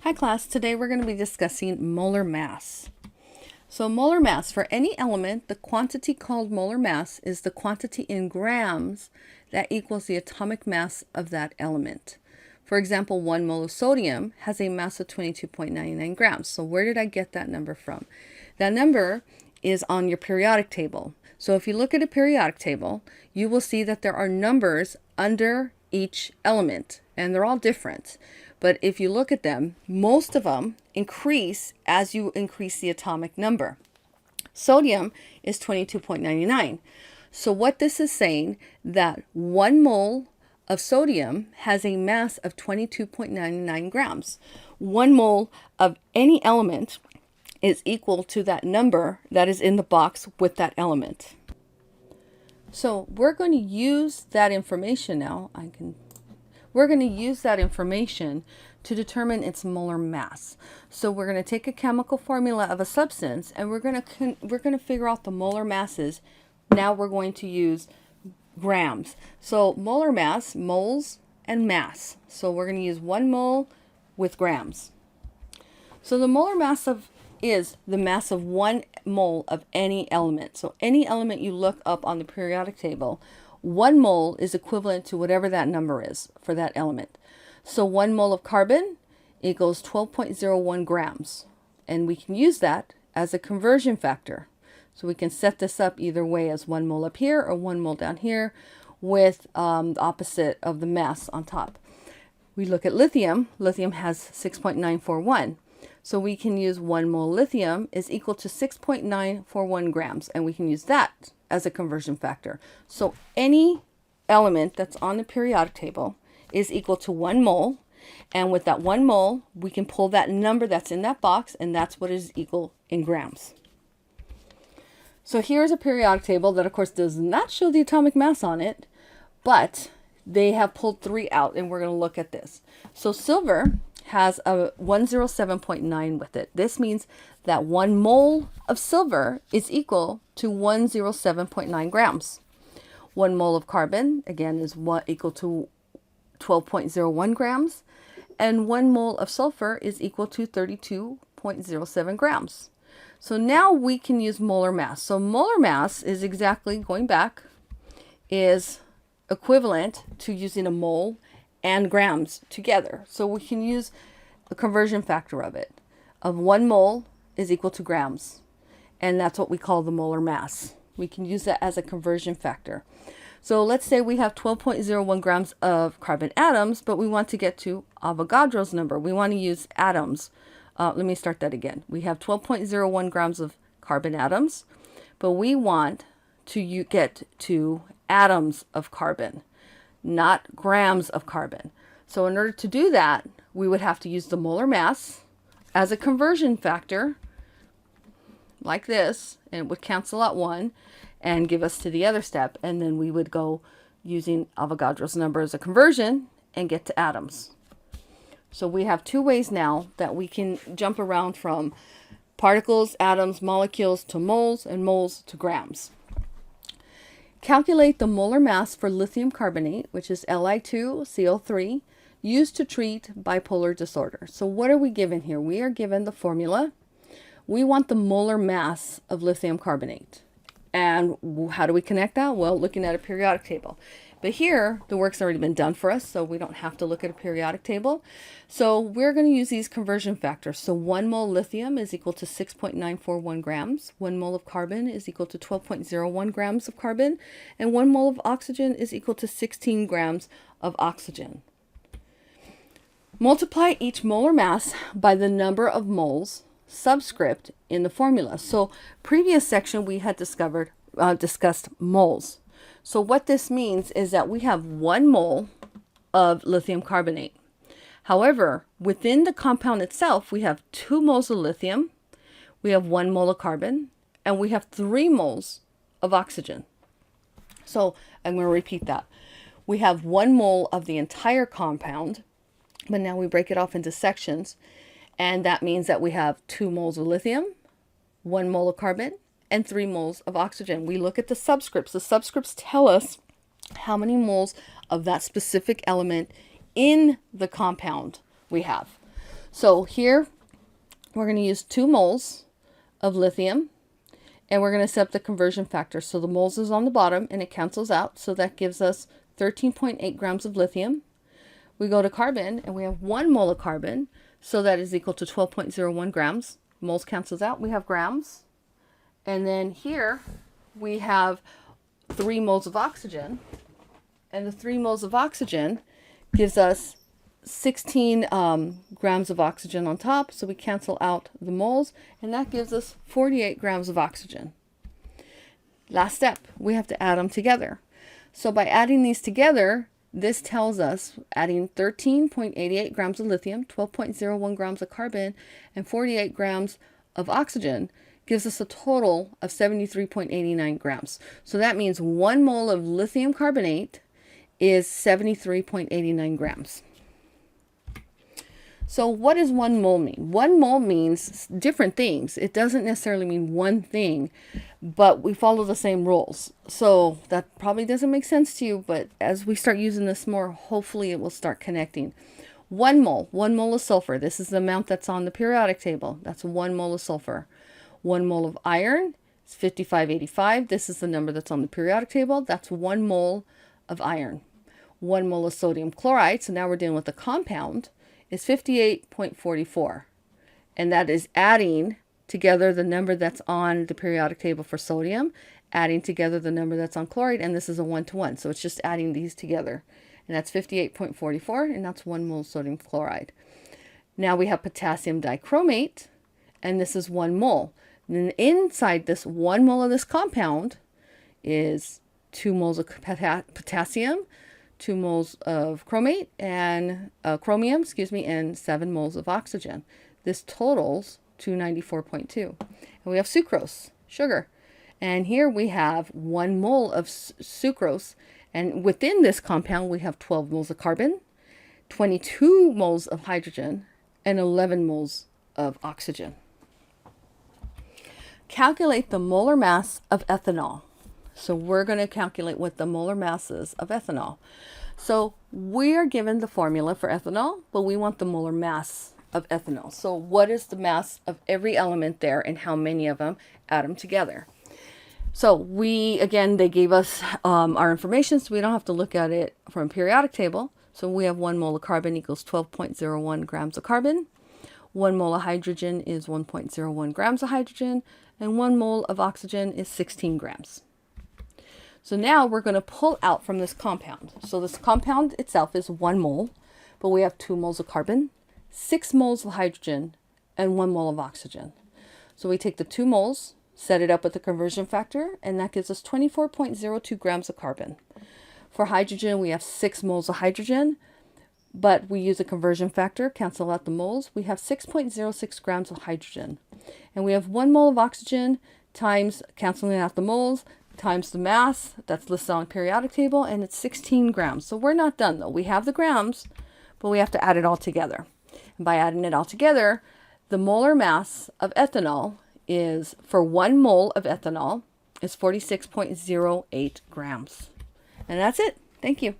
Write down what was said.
Hi class, today we're going to be discussing molar mass. So molar mass, for any element, the quantity called molar mass is the quantity in grams that equals the atomic mass of that element. For example, 1 mole of sodium has a mass of 22.99 grams. So where did I get that number from? That number is on your periodic table. So if you look at a periodic table, you will see that there are numbers under each element, and they're all different. But if you look at them, most of them increase as you increase the atomic number. Sodium is 22.99. So what this is saying, that 1 mole of sodium has a mass of 22.99 grams. 1 mole of any element is equal to that number that is in the box with that element. So we're going to use that information now. We're going to use that information to determine its molar mass. So we're going to take a chemical formula of a substance and we're going to figure out the molar masses. Now we're going to use grams. So molar mass, moles and mass. So we're going to use 1 mole with grams. So the molar mass is the mass of 1 mole of any element. So any element you look up on the periodic table, 1 mole is equivalent to whatever that number is for that element. So 1 mole of carbon equals 12.01 grams. And we can use that as a conversion factor. So we can set this up either way as 1 mole up here or 1 mole down here with the opposite of the mass on top. We look at lithium. Lithium has 6.941. So we can use 1 mole lithium is equal to 6.941 grams. And we can use that as a conversion factor. So any element that's on the periodic table is equal to 1 mole. And with that 1 mole, we can pull that number that's in that box, and that's what is equal in grams. So here's a periodic table that, of course, does not show the atomic mass on it, but they have pulled 3 out, and we're going to look at this. So silver has a 107.9 with it. This means that 1 mole of silver is equal to 107.9 grams. 1 mole of carbon, again, is equal to 12.01 grams. And 1 mole of sulfur is equal to 32.07 grams. So now we can use molar mass. So molar mass is exactly, going back, is equivalent to using a mole and grams together. So we can use a conversion factor of it. Of 1 mole is equal to grams. And that's what we call the molar mass. We can use that as a conversion factor. So let's say we have 12.01 grams of carbon atoms, but we want to get to Avogadro's number. We want to use atoms. Let me start that again. We have 12.01 grams of carbon atoms, but we want to get to atoms of carbon, not grams of carbon. So in order to do that, we would have to use the molar mass as a conversion factor, like this, and it would cancel out 1 and give us to the other step. And then we would go using Avogadro's number as a conversion and get to atoms. So we have 2 ways now that we can jump around from particles, atoms, molecules to moles, and moles to grams. Calculate the molar mass for lithium carbonate, which is Li2CO3, used to treat bipolar disorder. So what are we given here? We are given the formula. We want the molar mass of lithium carbonate. And how do we connect that? Well, looking at a periodic table. But here, the work's already been done for us, so we don't have to look at a periodic table. So we're going to use these conversion factors. So 1 mole lithium is equal to 6.941 grams. 1 mole of carbon is equal to 12.01 grams of carbon. And 1 mole of oxygen is equal to 16 grams of oxygen. Multiply each molar mass by the number of moles subscript in the formula. So previous section we had discussed moles. So what this means is that we have 1 mole of lithium carbonate. However, within the compound itself, we have 2 moles of lithium, we have 1 mole of carbon, and we have 3 moles of oxygen. So I'm going to repeat that. We have 1 mole of the entire compound, but now we break it off into sections. And that means that we have 2 moles of lithium, 1 mole of carbon, and 3 moles of oxygen. We look at the subscripts. The subscripts tell us how many moles of that specific element in the compound we have. So here we're going to use 2 moles of lithium, and we're going to set up the conversion factor. So the moles is on the bottom and it cancels out. So that gives us 13.8 grams of lithium. We go to carbon and we have 1 mole of carbon. So that is equal to 12.01 grams. Moles cancels out. We have grams. And then here we have 3 moles of oxygen. And the 3 moles of oxygen gives us 16 grams of oxygen on top. So we cancel out the moles, and that gives us 48 grams of oxygen. Last step, we have to add them together. So by adding these together, this tells us adding 13.88 grams of lithium, 12.01 grams of carbon, and 48 grams of oxygen gives us a total of 73.89 grams. So that means 1 mole of lithium carbonate is 73.89 grams. So what does 1 mole mean? 1 mole means different things. It doesn't necessarily mean one thing, but we follow the same rules. So that probably doesn't make sense to you, but as we start using this more, hopefully it will start connecting. 1 mole of sulfur. This is the amount that's on the periodic table. That's 1 mole of sulfur. 1 mole of iron is 5585. This is the number that's on the periodic table. That's 1 mole of iron. 1 mole of sodium chloride, so now we're dealing with a compound, is 58.44. And that is adding together the number that's on the periodic table for sodium, adding together the number that's on chloride, and this is a 1-to-1. So it's just adding these together. And that's 58.44, and that's 1 mole of sodium chloride. Now we have potassium dichromate, and this is 1 mole. And inside this 1 mole of this compound is 2 moles of potassium, 2 moles of chromate and chromium, and 7 moles of oxygen. This totals 294.2. And we have sucrose, sugar. And here we have 1 mole of sucrose. And within this compound, we have 12 moles of carbon, 22 moles of hydrogen, and 11 moles of oxygen. Calculate the molar mass of ethanol. So we're going to calculate what the molar mass is of ethanol. So we are given the formula for ethanol, but we want the molar mass of ethanol. So what is the mass of every element there and how many of them? Add them together. So they gave us our information, so we don't have to look at it from a periodic table. So we have 1 mole of carbon equals 12.01 grams of carbon. 1 mole of hydrogen is 1.01 grams of hydrogen. And 1 mole of oxygen is 16 grams. So now we're going to pull out from this compound. So this compound itself is 1 mole, but we have 2 moles of carbon, 6 moles of hydrogen, and 1 mole of oxygen. So we take the 2 moles, set it up with the conversion factor, and that gives us 24.02 grams of carbon. For hydrogen, we have 6 moles of hydrogen, but we use a conversion factor, cancel out the moles. We have 6.06 grams of hydrogen. And we have 1 mole of oxygen times, canceling out the moles, times the mass that's listed on the periodic table, and it's 16 grams. So we're not done though. We have the grams, but we have to add it all together. And by adding it all together, the molar mass of ethanol is, for 1 mole of ethanol, is 46.08 grams. And that's it. Thank you.